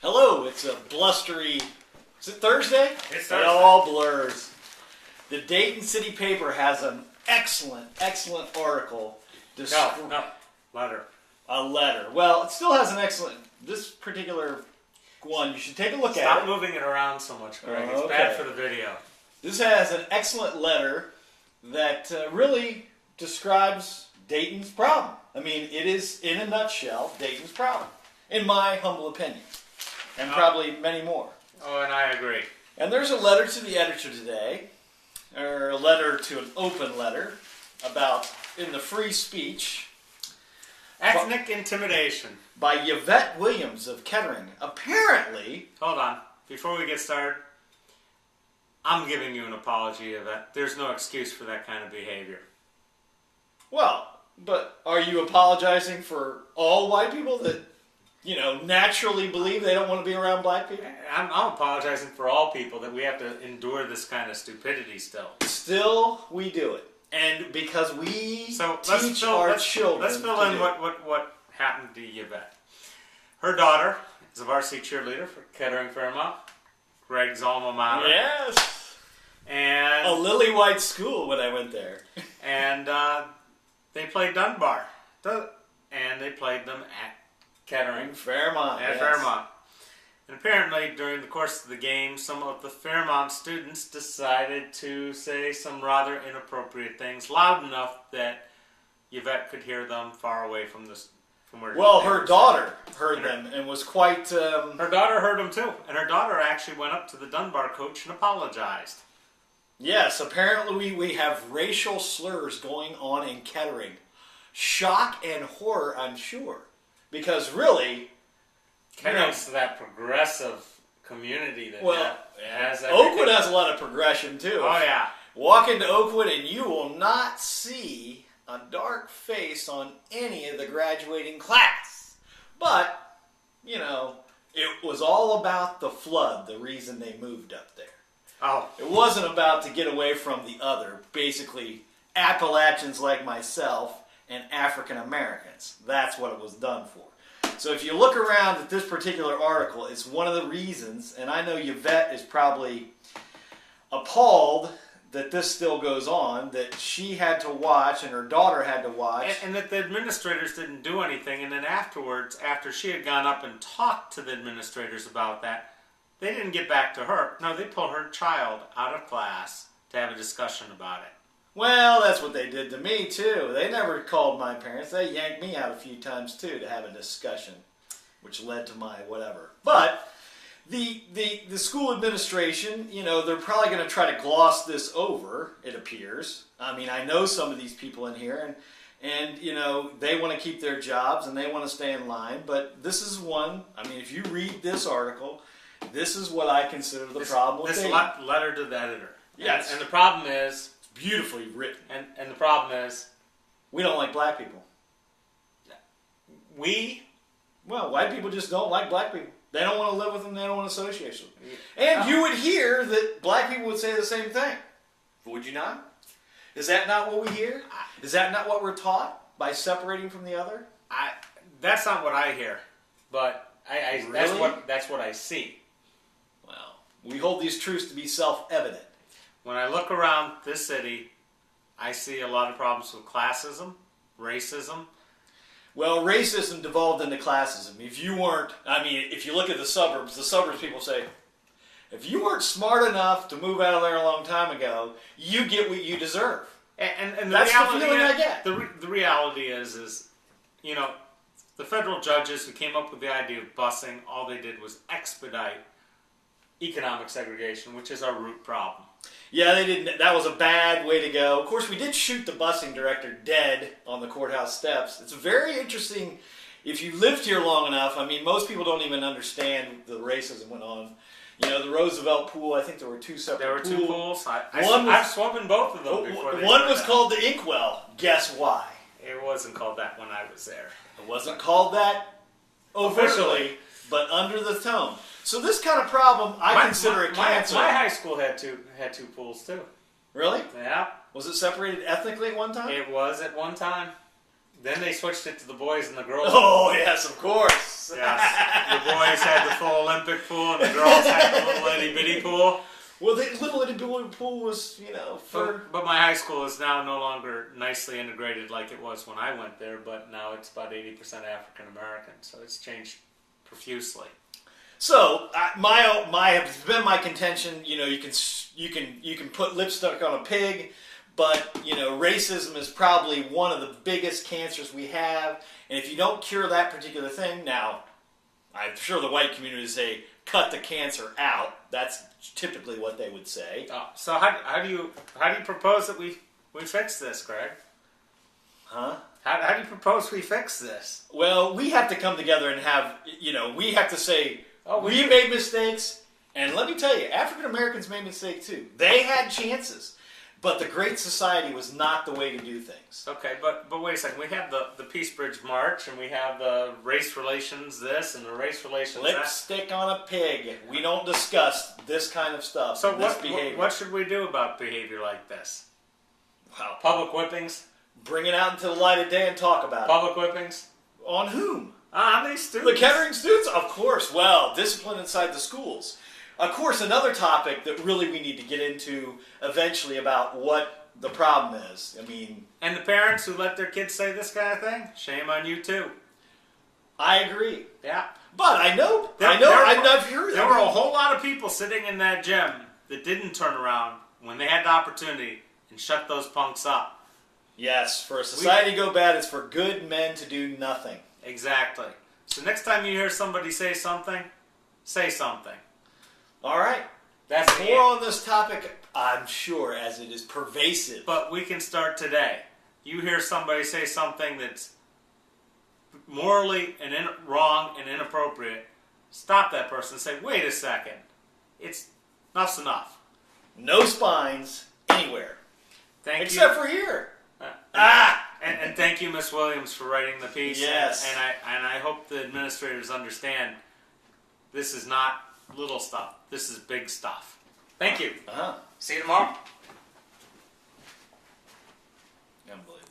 Hello, it's a blustery, is it Thursday? It's Thursday. It all blurs. The Dayton City Paper has an excellent article. Letter. A letter. Well, it still has an excellent, this particular one, you should take a look at it. Stop moving it around so much, Greg. It's bad for the video. This has an excellent letter that really describes Dayton's problem. I mean, it is, in a nutshell, Dayton's problem, in my humble opinion, and probably many more. Oh, and I agree. And there's a letter to the editor today, or a letter to an open letter, about in the free speech. Ethnic intimidation. By Yvette Williams of Kettering. Apparently... Hold on. Before we get started, I'm giving you an apology, Yvette. There's no excuse for that kind of behavior. Well, but are you apologizing for all white people that, naturally believe they don't want to be around black people? I'm apologizing for all people that we have to endure this kind of stupidity still. Still, we do it. And because we teach our children. Let's fill in what happened to Yvette. Her daughter is a varsity cheerleader for Kettering Fairmont, Greg's alma mater. Yes. And a lily white school when I went there. And they played Dunbar. And they played them at Kettering. Fairmont. At Fairmont. And apparently, during the course of the game, some of the Fairmont students decided to say some rather inappropriate things, loud enough that Yvette could hear them far away from where. Well, her daughter heard them and was quite. Her daughter heard them too, and her daughter actually went up to the Dunbar coach and apologized. Yes, apparently we have racial slurs going on in Kettering. Shock and horror, I'm sure, because really. Kettering's that progressive community that has. Oakwood has a lot of progression too. Oh yeah. Walk into Oakwood and you will not see a dark face on any of the graduating class. But, it was all about the flood, the reason they moved up there. Oh. It wasn't about to get away from the other, basically Appalachians like myself and African Americans. That's what it was done for. So if you look around at this particular article, it's one of the reasons, and I know Yvette is probably appalled that this still goes on, that she had to watch and her daughter had to watch. And that the administrators didn't do anything, and then afterwards, after she had gone up and talked to the administrators about that, they didn't get back to her. No, they pulled her child out of class to have a discussion about it. Well, that's what they did to me, too. They never called my parents. They yanked me out a few times, too, to have a discussion, which led to my whatever. But the school administration, they're probably going to try to gloss this over, it appears. I mean, I know some of these people in here, and they want to keep their jobs, and they want to stay in line. But this is one, if you read this article, this is what I consider the problem with this letter to the editor. Yes. And the problem is... Beautifully written. And the problem is... We don't like black people. Well, white people just don't like black people. They don't want to live with them. They don't want to associate with them. And you would hear that black people would say the same thing. Would you not? Is that not what we hear? Is that not what we're taught by separating from the other? That's not what I hear. But Really? that's what I see. Well, we hold these truths to be self-evident. When I look around this city, I see a lot of problems with classism, racism. Well, racism devolved into classism. If you look at the suburbs people say, if you weren't smart enough to move out of there a long time ago, you get what you deserve. And that's the feeling I get. The reality is, the federal judges who came up with the idea of busing, all they did was expedite economic segregation, which is our root problem. Yeah, they didn't. That was a bad way to go. Of course, we did shoot the busing director dead on the courthouse steps. It's very interesting. If you lived here long enough, most people don't even understand the racism went on. The Roosevelt pool, I think there were two separate pools. There were two pools. I've swum in both of them before. One was called the Inkwell. Guess why? It wasn't called that when I was there. It wasn't called that officially, but under the tone. So this kind of problem, I consider it cancer. My high school had two pools too. Really? Yeah. Was it separated ethnically at one time? It was at one time. Then they switched it to the boys and the girls. Oh, yes, of course. Yes. The boys had the full Olympic pool and the girls had the little itty bitty pool. Well, the little itty bitty pool was, But my high school is now no longer nicely integrated like it was when I went there, but now it's about 80% African American, so it's changed profusely. So it's been my contention. You can put lipstick on a pig, but racism is probably one of the biggest cancers we have. And if you don't cure that particular thing, now I'm sure the white community would say cut the cancer out. That's typically what they would say. So how do you propose that we fix this, Greg? Huh? How do you propose we fix this? Well, we have to come together and have we have to say we made mistakes, and let me tell you, African Americans made mistakes too. They had chances. But the Great Society was not the way to do things. Okay, but wait a second. We have the Peace Bridge March, and we have the race relations this and the race relations that. Lipstick on a pig. We don't discuss this kind of stuff. So behavior. What should we do about behavior like this? Well, Public whippings? bring it out into the light of day and talk about Public whippings? it. On whom? On these students. The Kettering students? Of course. Well, discipline inside the schools. Of course, another topic that really we need to get into eventually about what the problem is. And the parents who let their kids say this kind of thing, shame on you too. I agree. Yeah. But I've heard there were a whole lot of people sitting in that gym that didn't turn around when they had the opportunity and shut those punks up. Yes, for a society to go bad, it's for good men to do nothing. Exactly. So next time you hear somebody say something, say something. All right. That's more on this topic, I'm sure, as it is pervasive. But we can start today. You hear somebody say something that's morally wrong and inappropriate, stop that person and say, wait a second. Enough's enough. No spines anywhere. Except for here. And thank you, Miss Williams, for writing the piece. Yes. And I hope the administrators understand this is not little stuff. This is big stuff. Thank you. Uh-huh. See you tomorrow. Unbelievable.